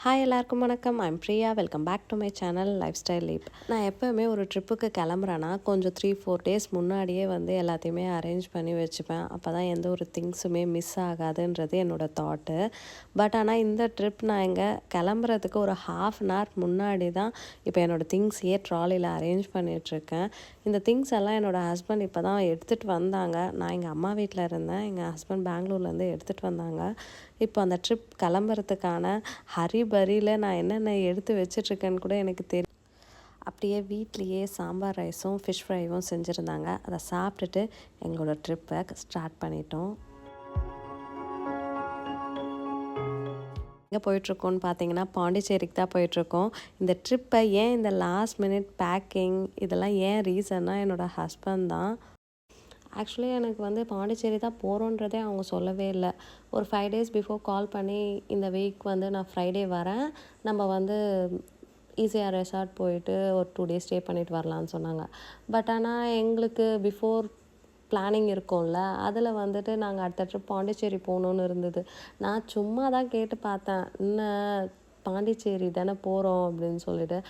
Hi எல்லாருக்கும் வணக்கம். I'm Priya. Welcome back to my channel lifestyle leap. நான் எப்போவுமே ஒரு ட்ரிப்புக்கு கிளம்புறேன்னா கொஞ்சம் 3-4 டேஸ் முன்னாடியே எல்லாத்தையுமே அரேஞ்ச் பண்ணி வச்சுப்பேன். அப்போ தான் எந்த ஒரு திங்ஸுமே மிஸ் ஆகாதுன்றது என்னோடய தாட்டு. பட் ஆனால் இந்த ட்ரிப் நான் இங்கே கிளம்புறதுக்கு ஒரு ½ hour முன்னாடி தான் இப்போ என்னோடய திங்ஸையே ட்ராலியில் அரேஞ்ச் பண்ணிகிட்ருக்கேன். இந்த திங்ஸ் எல்லாம் என்னோடய ஹஸ்பண்ட் இப்போ தான் எடுத்துகிட்டு வந்தாங்க. நான் எங்கள் அம்மா வீட்டில் இருந்தேன். எங்கள் ஹஸ்பண்ட் பெங்களூர்லேருந்து எடுத்துகிட்டு வந்தாங்க. இப்போ அந்த ட்ரிப் கிளம்புறதுக்கான ஹரிபரியில் நான் என்னென்ன எடுத்து வச்சிட்ருக்கேன்னு கூட எனக்கு தெரியும். அப்படியே வீட்லேயே சாம்பார் ரைஸும் ஃபிஷ் ஃப்ரையும் செஞ்சுருந்தாங்க. அதை சாப்பிட்டுட்டு எங்களோட ட்ரிப்பை ஸ்டார்ட் பண்ணிட்டோம். எங்கே போயிட்டுருக்கோன்னு பார்த்தீங்கன்னா பாண்டிச்சேரிக்கு தான் போயிட்டுருக்கோம். இந்த ட்ரிப்பை ஏன் இந்த லாஸ்ட் மினிட் பேக்கிங் இதெல்லாம் ஏன் ரீசன்னா என்னோடய ஹஸ்பண்ட் தான். ஆக்சுவலி எனக்கு பாண்டிச்சேரி தான் போகிறோன்றதே அவங்க சொல்லவே இல்லை. ஒரு 5 days பிஃபோர் கால் பண்ணி இந்த வீக் நான் ஃப்ரைடே வரேன், நம்ம ஈஸியாக ரெசார்ட் போயிட்டு ஒரு 2 days ஸ்டே பண்ணிவிட்டு வரலான்னு சொன்னாங்க. பட் ஆனால் எங்களுக்கு பிஃபோர் பிளானிங் இருக்கும்ல, அதில் நாங்கள் அடுத்த ட்ரிப் பாண்டிச்சேரி போகணுன்னு இருந்தது. நான் சும்மா தான் கேட்டு பார்த்தேன், என்ன பாண்டிச்சேரி தானே போகிறோம் அப்படின்னு சொல்லிட்டு.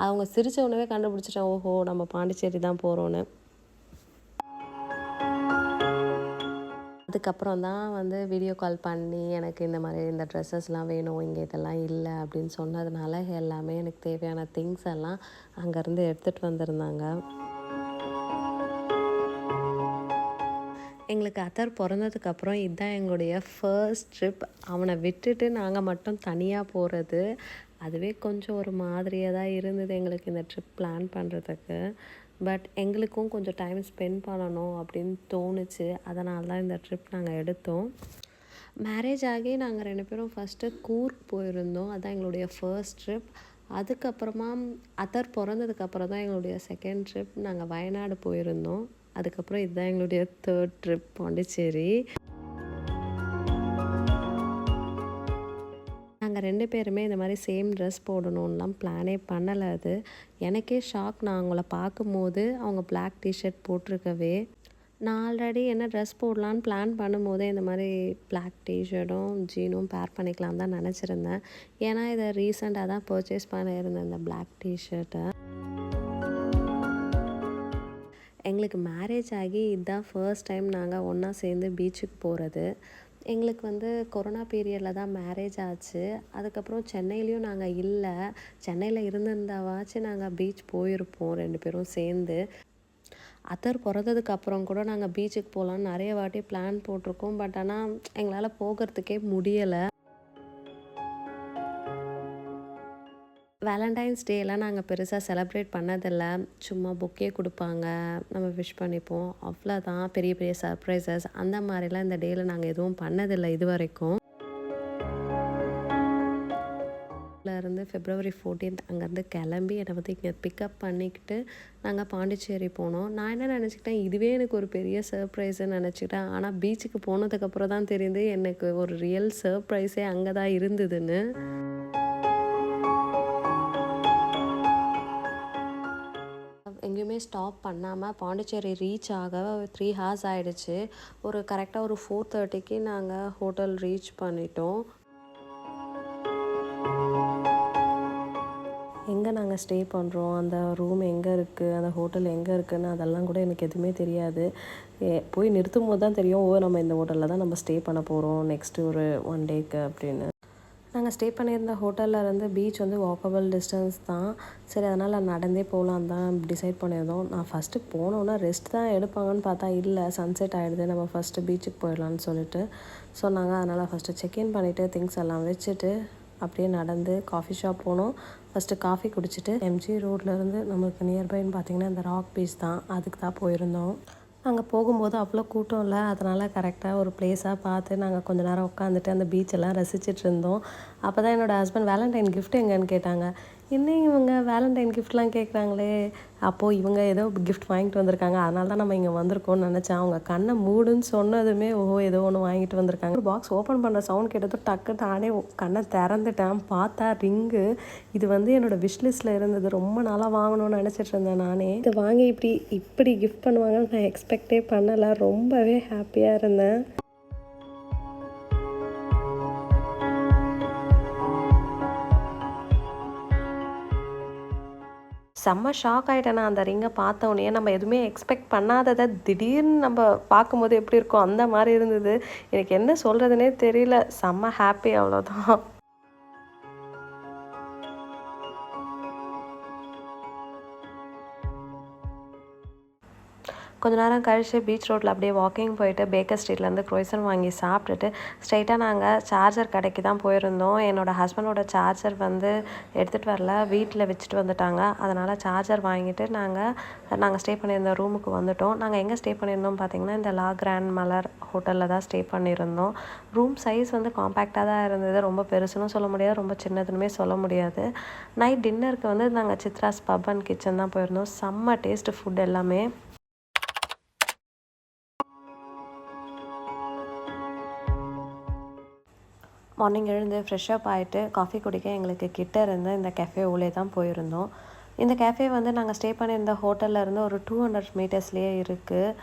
அவங்க சிரித்த உடனே கண்டுபிடிச்சிட்டேன், ஓஹோ நம்ம பாண்டிச்சேரி தான் போகிறோன்னு. அதுக்கப்புறம் தான் வீடியோ கால் பண்ணி எனக்கு இந்த மாதிரி இந்த ட்ரெஸ்ஸஸ்லாம் வேணும், இங்கே இதெல்லாம் இல்லை அப்படின்னு சொன்னதுனால எல்லாமே எனக்கு தேவையான திங்ஸ் எல்லாம் அங்கேருந்து எடுத்துகிட்டு வந்திருந்தாங்க. எங்களுக்கு அத்தர் பிறந்ததுக்கப்புறம் இதுதான் எங்களுடைய ஃபர்ஸ்ட் ட்ரிப். அவனை விட்டுட்டு நாங்கள் மட்டும் தனியாக போகிறது அதுவே கொஞ்சம் ஒரு மாதிரியாக தான் இருந்தது எங்களுக்கு இந்த ட்ரிப் பிளான் பண்ணுறதுக்கு. பட் எங்களுக்கும் கொஞ்சம் டைம் ஸ்பெண்ட் பண்ணணும் அப்படின்னு தோணுச்சு. அதனால தான் இந்த ட்ரிப் நாங்கள் எடுத்தோம். மேரேஜ் ஆகி நாங்கள் 2 பேரும் ஃபஸ்ட்டு கூர்க் போயிருந்தோம். அதுதான் எங்களுடைய ஃபர்ஸ்ட் ட்ரிப். அதுக்கப்புறமா அத்தர் பிறந்ததுக்கப்புறம் தான் எங்களுடைய செகண்ட் ட்ரிப். நாங்கள் வயநாடு போயிருந்தோம். அதுக்கப்புறம் இதுதான் எங்களுடைய 3rd ட்ரிப் பாண்டிச்சேரி. நாங்கள் 2 பேருமே இந்த மாதிரி சேம் ட்ரெஸ் போடணுன்னெலாம் பிளானே பண்ணலை. அது எனக்கே ஷாக். நான் அவங்கள பார்க்கும்போது அவங்க பிளாக் டிஷர்ட் போட்டிருக்கவே, நான் ஆல்ரெடி என்ன ட்ரெஸ் போடலான்னு பிளான் பண்ணும்போதே இந்த மாதிரி பிளாக் டிஷர்ட்டும் ஜீனும் பேர் பண்ணிக்கலாம் தான் நினச்சிருந்தேன். ஏன்னா இதை ரீசெண்டாக தான் பர்ச்சேஸ் பண்ணியிருந்தேன் இந்த பிளாக் டிஷர்ட்டை. எங்களுக்கு மேரேஜ் ஆகி இதுதான் ஃபர்ஸ்ட் டைம் நாங்கள் ஒன்றா சேர்ந்து பீச்சுக்கு போகிறது. எங்களுக்கு கொரோனா பீரியடில் தான் மேரேஜ் ஆச்சு. அதுக்கப்புறம் சென்னையிலையும் நாங்கள் இல்லை. சென்னையில் இருந்திருந்தாவாச்சும் நாங்கள் பீச் போயிருப்போம் 2 பேரும் சேர்ந்து. அத்தர் பிறந்ததுக்கப்புறம் கூட நாங்கள் பீச்சுக்கு போகலான்னு நிறைய வாட்டி பிளான் போட்டிருக்கோம். பட் ஆனால் எங்களால் போகிறதுக்கே முடியலை. வேலண்டைன்ஸ் டேலாம் நாங்கள் பெருசாக செலப்ரேட் பண்ணதில்லை. சும்மா பொக்கே கொடுப்பாங்க, நம்ம விஷ் பண்ணிப்போம், அவ்வளோதான். பெரிய பெரிய சர்ப்ரைசஸ் அந்த மாதிரிலாம் இந்த டேயில் நாங்கள் எதுவும் பண்ணதில்லை இது வரைக்கும். இருந்து February 14th அங்கேருந்து கிளம்பி என்னை இங்கே பிக்கப் பண்ணிக்கிட்டு நாங்கள் பாண்டிச்சேரி போனோம். நான் என்ன நினச்சிக்கிட்டேன், இதுவே எனக்கு ஒரு பெரிய சர்ப்ரைஸ்ன்னு நினச்சிக்கிட்டேன். ஆனால் பீச்சுக்கு போனதுக்கப்புறம் தான் தெரியுது எனக்கு ஒரு ரியல் சர்ப்ரைஸே அங்கே தான் இருந்ததுன்னு. எங்கேயுமே ஸ்டாப் பண்ணாமல் பாண்டிச்சேரி ரீச் ஆக 3 hours ஆகிடுச்சு. கரெக்டாக ஒரு 4:30க்கு நாங்கள் ஹோட்டல் ரீச் பண்ணிட்டோம். எங்கே நாங்கள் ஸ்டே பண்ணுறோம், அந்த ரூம் எங்கே இருக்குது, அந்த ஹோட்டல் எங்கே இருக்குதுன்னு அதெல்லாம் கூட எனக்கு எதுவுமே தெரியாது. போய் நிறுத்தும் போது தான் தெரியும், நம்ம இந்த ஹோட்டலில் தான் நம்ம ஸ்டே பண்ண போகிறோம் நெக்ஸ்ட்டு ஒரு 1 டேக்கு அப்படின்னு. நாங்கள் ஸ்டே பண்ணியிருந்த ஹோட்டலில் இருந்து பீச் வாக்கபிள் டிஸ்டன்ஸ் தான். சரி, அதனால் நடந்தே போகலாம் தான் டிசைட் பண்ணியிருந்தோம். நான் ஃபஸ்ட்டு போனோன்னா ரெஸ்ட் தான் எடுப்பாங்கன்னு பார்த்தா இல்லை, சன்செட் ஆகிடுது, நம்ம ஃபஸ்ட்டு பீச்சுக்கு போயிடலான்னு சொல்லிட்டு சொன்னாங்க. அதனால் ஃபஸ்ட்டு செக்இன் பண்ணிவிட்டு திங்ஸ் எல்லாம் வச்சுட்டு அப்படியே நடந்து காஃபி ஷாப் போனோம். ஃபஸ்ட்டு காஃபி குடிச்சிட்டு MG ரோட்லேருந்து நமக்கு நியர்பைன்னு பார்த்திங்கன்னா இந்த ராக் பீச் தான், அதுக்கு தான் போயிருந்தோம். நாங்கள் போகும்போது அவ்வளோ கூட்டம் இல்லை. அதனால் கரெக்டாக ஒரு பிளேஸாக பார்த்து நாங்கள் கொஞ்சம் நேரம் உட்காந்துட்டு அந்த பீச்செல்லாம் ரசிச்சுட்டு இருந்தோம். அப்போ தான் என்னோடய ஹஸ்பண்ட் வேலண்டைன் கிஃப்ட் எங்கேன்னு கேட்டாங்க. இன்னும் இவங்க வேலண்டைன் கிஃப்ட்லாம் கேட்குறாங்களே, அப்போது இவங்க ஏதோ கிஃப்ட் வாங்கிட்டு வந்திருக்காங்க, அதனால தான் நம்ம இங்கே வந்திருக்கோம்னு நினச்சேன். அவங்க கண்ணை மூடுன்னு சொன்னதுமே ஓஹோ ஏதோ ஒன்று வாங்கிட்டு வந்திருக்காங்க. ஒரு பாக்ஸ் ஓப்பன் பண்ணுற சவுண்ட் கேட்டதும் டக்கு நானே கண்ணை திறந்துட்டேன். பார்த்தா ரிங்கு. இது என்னோடய விஷ்லிஸ்ட்டில் இருந்தது. ரொம்ப நாளாக வாங்கணும்னு நினச்சிட்டு இருந்தேன் நானே. இதை வாங்கி இப்படி கிஃப்ட் பண்ணுவாங்கன்னு நான் எக்ஸ்பெக்டே பண்ணலை. ரொம்பவே ஹாப்பியாக இருந்தேன். செம்ம ஷாக் ஆகிட்டேன் நான் அந்த ரிங்கை பார்த்தோன்னே. நம்ம எதுவுமே எக்ஸ்பெக்ட் பண்ணாததை திடீர்னு நம்ம பார்க்கும்போது எப்படி இருக்கும் அந்த மாதிரி இருந்தது. எனக்கு என்ன சொல்கிறதுனே தெரியல. செம்ம ஹாப்பி அவ்வளோதான். கொஞ்ச நேரம் கழித்து பீச் ரோட்டில் அப்படியே வாக்கிங் போயிட்டு பேக்கர் ஸ்ட்ரீட்லேருந்து க்ரோய்சன் வாங்கி சாப்பிட்டுட்டு ஸ்ட்ரைட்டாக நாங்கள் சார்ஜர் கடைக்கு தான் போயிருந்தோம். என்னோடய ஹஸ்பண்டோட சார்ஜர் வந்து எடுத்துகிட்டு வரல, வீட்டில் வச்சுட்டு வந்துட்டாங்க. அதனால் சார்ஜர் வாங்கிட்டு நாங்கள் ஸ்டே பண்ணியிருந்த ரூமுக்கு வந்துவிட்டோம். நாங்கள் எங்கே ஸ்டே பண்ணியிருந்தோம் பார்த்திங்கன்னா, இந்த லா கிராண்ட் மலர் ஹோட்டலில் தான் ஸ்டே பண்ணியிருந்தோம். ரூம் சைஸ் வந்து காம்பேக்டாக தான் இருந்தது. ரொம்ப பெருசுன்னு சொல்ல முடியாது, ரொம்ப சின்னதுன்னுமே சொல்ல முடியாது. நைட் டின்னருக்கு வந்து நாங்கள் சித்ராஸ் பப் அண்ட் கிச்சன் தான் போயிருந்தோம். செம்ம டேஸ்ட்டு ஃபுட் எல்லாமே. மார்னிங் எழுந்து ஃப்ரெஷ்ஷப் ஆகிட்டு காஃபி குடிக்க எங்களுக்கு கிட்ட இருந்து இந்த கெஃபே உள்ளே தான் போயிருந்தோம். இந்த கெஃபே வந்து நாங்கள் ஸ்டே பண்ணியிருந்த ஹோட்டலில் இருந்து ஒரு 200 மீட்டர்ஸ்லேயே இருக்குது.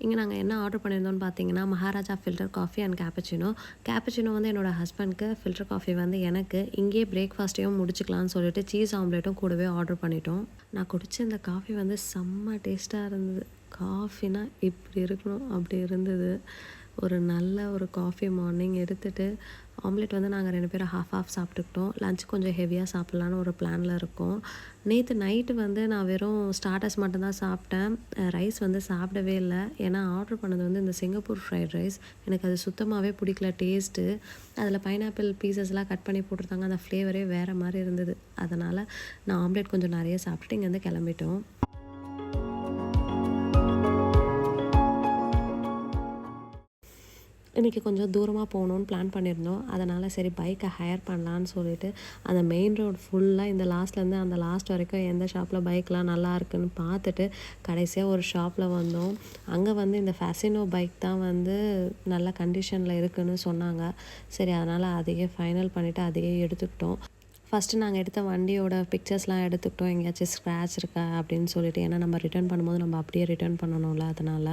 இங்கே நாங்கள் என்ன ஆர்டர் பண்ணியிருந்தோம்னு பார்த்தீங்கன்னா, Maharaja filter coffee and cappuccino வந்து என்னோடய ஹஸ்பண்ட்க்கு, ஃபில்டர் காஃபி வந்து எனக்கு. இங்கேயே பிரேக்ஃபாஸ்ட்டையும் முடிச்சுக்கலான்னு சொல்லிட்டு சீஸ் ஆம்லேட்டும் கூடவே ஆர்டர் பண்ணிட்டோம். நான் குடித்த இந்த காஃபி வந்து செம்ம டேஸ்ட்டாக இருந்தது. காஃபினா இப்படி இருக்கணும் அப்படி இருந்தது. ஒரு நல்ல ஒரு காஃபி மார்னிங் எடுத்துகிட்டு ஆம்லேட் வந்து நாங்கள் 2 பேரும் ஹாஃப் சாப்பிட்டுக்கிட்டோம். லஞ்ச் கொஞ்சம் ஹெவியாக சாப்பிட்லான்னு ஒரு பிளானில் இருக்கோம். நேற்று நைட்டு வந்து நான் வெறும் ஸ்டார்டர்ஸ் மட்டும்தான் சாப்பிட்டேன். ரைஸ் வந்து சாப்பிடவே இல்லை. ஏன்னா ஆர்டர் பண்ணது வந்து இந்த சிங்கப்பூர் ஃப்ரைட் ரைஸ். எனக்கு அது சுத்தமாகவே பிடிக்கல டேஸ்ட்டு. அதில் பைனாப்பிள் பீசஸ்லாம் கட் பண்ணி போட்டிருந்தாங்க. அந்த ஃப்ளேவரே வேறு மாதிரி இருந்தது. அதனால் நான் ஆம்லேட் கொஞ்சம் நிறைய சாப்பிட்டுட்டு இங்கேருந்து கிளம்பிட்டோம். இன்றைக்கி கொஞ்சம் தூரமாக போகணுன்னு பிளான் பண்ணியிருந்தோம். அதனால் சரி பைக்கை ஹையர் பண்ணலான்னு சொல்லிட்டு அந்த மெயின் ரோடு ஃபுல்லாக இந்த லாஸ்ட்லேருந்து அந்த லாஸ்ட் வரைக்கும் எந்த ஷாப்பில் பைக்லாம் நல்லா இருக்குன்னு பார்த்துட்டு கடைசியாக ஒரு ஷாப்பில் வந்தோம். அங்கே வந்து இந்த ஃபேசினோ பைக் தான் வந்து நல்ல கண்டிஷனில் இருக்குதுன்னு சொன்னாங்க. சரி அதனால் அதையே ஃபைனல் பண்ணிவிட்டு அதையே எடுத்துக்கிட்டோம். ஃபஸ்ட்டு நாங்கள் எடுத்த வண்டியோட பிக்சர்ஸ்லாம் எடுத்துக்கிட்டோம். எங்கேயாச்சும் ஸ்க்ராட்ச் இருக்கா அப்படின்னு சொல்லிட்டு. ஏன்னா நம்ம ரிட்டர்ன் பண்ணும்போது நம்ம அப்படியே ரிட்டர்ன் பண்ணணும்ல, அதனால்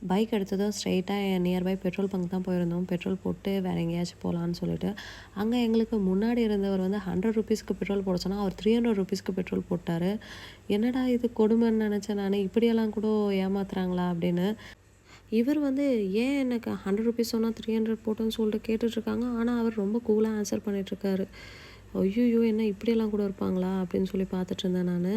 பைக் எடுத்ததும் ஸ்ட்ரெயிட்டாக நியர்பை பெட்ரோல் பங்க் தான் போயிருந்தோம். பெட்ரோல் போட்டு வேறு எங்கேயாச்சும் போகலான்னு சொல்லிட்டு. அங்கே எங்களுக்கு முன்னாடி இருந்தவர் வந்து 100 ருபீஸ்க்கு பெட்ரோல் போட சொன்னால் அவர் 300 ருபீஸ்க்கு பெட்ரோல் போட்டார். என்னடா இது கொடுமைன்னு நினச்சேன் நான். இப்படியெல்லாம் கூட ஏமாத்துறாங்களா அப்படின்னு. இவர் வந்து ஏன் எனக்கு 100 ருபீஸ் சொன்னால் 300 போட்டோன்னு சொல்லிட்டு கேட்டுட்ருக்காங்க. ஆனால் அவர் ரொம்ப கூலாக ஆன்சர் பண்ணிகிட்ருக்காரு. ஐயோ என்ன இப்படியெல்லாம் கூட இருப்பாங்களா அப்படின்னு சொல்லி பார்த்துட்டு இருந்தேன் நான்.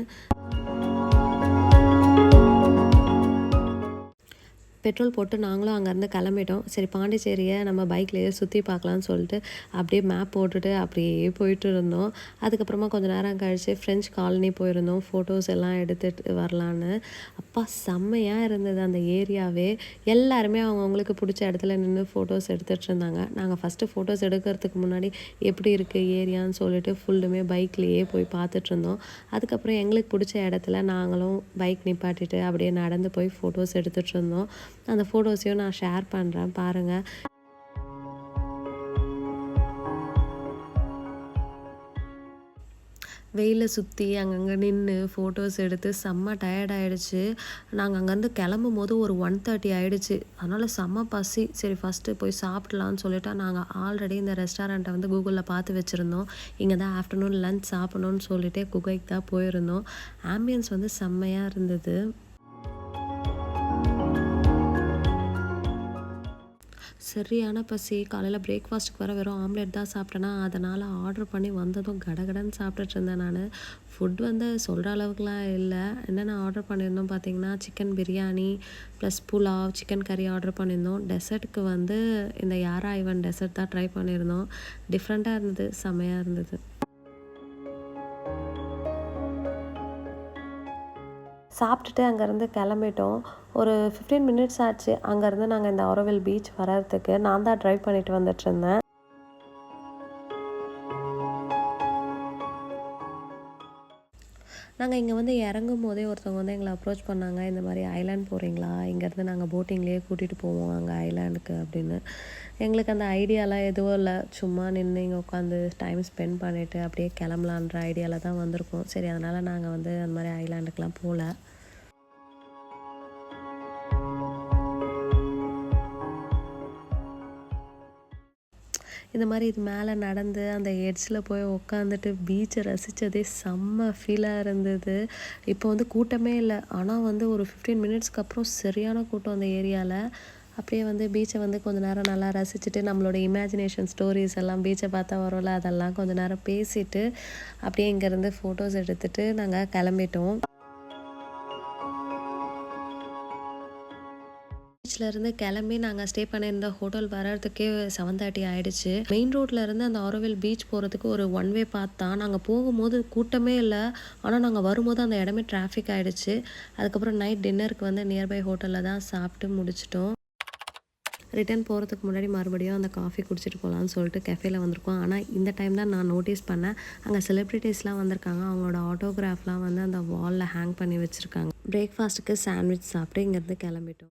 பெட்ரோல் போட்டு நாங்களும் அங்கேருந்து கிளம்பிட்டோம். சரி பாண்டிச்சேரியை நம்ம பைக்லேயே சுற்றி பார்க்கலான்னு சொல்லிட்டு அப்படியே மேப் போட்டுட்டு அப்படியே போயிட்டு இருந்தோம். அதுக்கப்புறமா கொஞ்சம் நேரம் கழித்து ஃப்ரெஞ்ச் காலனி போயிருந்தோம். ஃபோட்டோஸ் எல்லாம் எடுத்துகிட்டு வரலான்னு. அப்பா செம்மையாக இருந்தது அந்த ஏரியாவே. எல்லாருமே அவங்கவுங்களுக்கு பிடிச்ச இடத்துல நின்று ஃபோட்டோஸ் எடுத்துகிட்டு இருந்தாங்க. நாங்கள் ஃபஸ்ட்டு ஃபோட்டோஸ் எடுக்கிறதுக்கு முன்னாடி எப்படி இருக்குது ஏரியான்னு சொல்லிட்டு ஃபுல்லுமே பைக்லேயே போய் பார்த்துட்ருந்தோம். அதுக்கப்புறம் எங்களுக்கு பிடிச்ச இடத்துல நாங்களும் பைக் நிப்பாட்டிட்டு அப்படியே நடந்து போய் ஃபோட்டோஸ் எடுத்துகிட்டு இருந்தோம். அந்த ஃபோட்டோஸையும் நான் ஷேர் பண்ணுறேன் பாருங்கள். வெயிலில் சுற்றி அங்கங்கே நின்று ஃபோட்டோஸ் எடுத்து செம்ம டயர்ட் ஆகிடுச்சு. நாங்கள் அங்கேருந்து கிளம்பும் போது ஒரு 1:30 ஆகிடுச்சு. அதனால் செம்ம பசி. சரி ஃபஸ்ட்டு போய் சாப்பிட்லான்னு சொல்லிட்டு நாங்கள் ஆல்ரெடி இந்த ரெஸ்டாரண்ட்டை வந்து கூகுளில் பார்த்து வச்சுருந்தோம். இங்கே தான் ஆஃப்டர்நூன் லன்ச் சாப்பிட்ணுன்னு சொல்லிட்டு குகைக்கு தான் போயிருந்தோம். ஆம்பியன்ஸ் வந்து செம்மையாக இருந்தது. சரியான பசி. காலையில் பிரேக்ஃபாஸ்ட்டுக்கு வர வெறும் ஆம்லேட் தான் சாப்பிட்டேன்னா, அதனால் ஆர்டர் பண்ணி வந்ததும் கடகடன்னு சாப்பிட்டுட்டு இருந்தேன் நான். ஃபுட் வந்து சொல்கிற அளவுக்குலாம் இல்லை. என்னென்ன ஆர்டர் பண்ணியிருந்தோம் பார்த்தீங்கன்னா, chicken biryani plus pulao, chicken கறி ஆர்டர் பண்ணியிருந்தோம். டெசர்ட்டுக்கு வந்து இந்த யாரா ஐவன் டெசர்ட் தான் ட்ரை பண்ணியிருந்தோம். டிஃப்ரெண்ட்டாக இருந்தது, செம்மையாக இருந்தது. சாப்பிட்டுட்டு அங்கேருந்து கிளம்பிட்டோம். ஒரு 15 மினிட்ஸ் ஆச்சு அங்கேருந்து நாங்கள் இந்த ஆரோவில் பீச் வர்றதுக்கு. நான் தான் ட்ரைவ் பண்ணிட்டு வந்துட்டுருந்தேன். நாங்கள் இங்கே வந்து இறங்கும் போதே ஒருத்தவங்க வந்து எங்களை அப்ரோச் பண்ணாங்க. இந்த மாதிரி ஐலாண்ட் போகிறீங்களா, இங்கேருந்து நாங்கள் போட்டிங்லேயே கூட்டிகிட்டு போவோம் அங்கே ஐலாண்டுக்கு அப்படின்னு. எங்களுக்கு அந்த ஐடியாலாம் எதுவும் இல்லை. சும்மா நின்று இங்கே உட்காந்து டைம் ஸ்பெண்ட் பண்ணிவிட்டு அப்படியே கிளம்பலான்ற ஐடியாவில் தான் வந்திருக்கோம். சரி அதனால் நாங்கள் வந்து அந்த மாதிரி ஐலாண்டுக்கெலாம் போகல. இந்த மாதிரி இது மேலே நடந்து அந்த எட்ஜில் போய் உட்காந்துட்டு பீச்சை ரசித்ததே செம்ம ஃபீலாக இருந்தது. இப்போ வந்து கூட்டமே இல்லை, ஆனால் வந்து ஒரு 15 மினிட்ஸ்க்கு அப்புறம் சரியான கூட்டம் அந்த ஏரியாவில். அப்படியே வந்து பீச்சை வந்து கொஞ்சம் நேரம் நல்லா ரசிச்சுட்டு நம்மளோட இமேஜினேஷன் ஸ்டோரிஸ் எல்லாம் பீச்சை பார்த்தா வரும்ல, அதெல்லாம் கொஞ்சம் நேரம் பேசிட்டு அப்படியே இங்கேருந்து ஃபோட்டோஸ் எடுத்துகிட்டு நாங்கள் கிளம்பிட்டோம். பீச்லேருந்து கிளம்பி நாங்கள் ஸ்டே பண்ணியிருந்த ஹோட்டல் வர்றதுக்கே 7:30 ஆகிடுச்சு. மெயின் ரோட்டில் இருந்து அந்த ஆரோவில் பீச் போகிறதுக்கு ஒரு ஒன் வே பாத் தான். நாங்கள் போகும்போது கூட்டமே இல்லை, ஆனால் நாங்கள் வரும்போது அந்த இடமே டிராஃபிக் ஆகிடுச்சு. அதுக்கப்புறம் நைட் டின்னருக்கு வந்து நியர்பை ஹோட்டலில் தான் சாப்பிட்டு முடிச்சிட்டோம். ரிட்டர்ன் போகிறதுக்கு முன்னாடி மறுபடியும் அந்த காஃபி குடிச்சிட்டு போகலான்னு சொல்லிட்டு கெஃபேல வந்திருக்கோம். ஆனால் இந்த டைம் தான் நான் நோட்டீஸ் பண்ணேன், அங்கே செலிப்ரிட்டிஸ்லாம் வந்திருக்காங்க. அவங்களோட ஆட்டோகிராஃப்லாம் வந்து அந்த வாலில் ஹேங் பண்ணி வச்சுருக்காங்க. பிரேக்ஃபாஸ்ட்டுக்கு சாண்ட்விச் சாப்பிட்டு இங்கேருந்து கிளம்பிட்டோம்.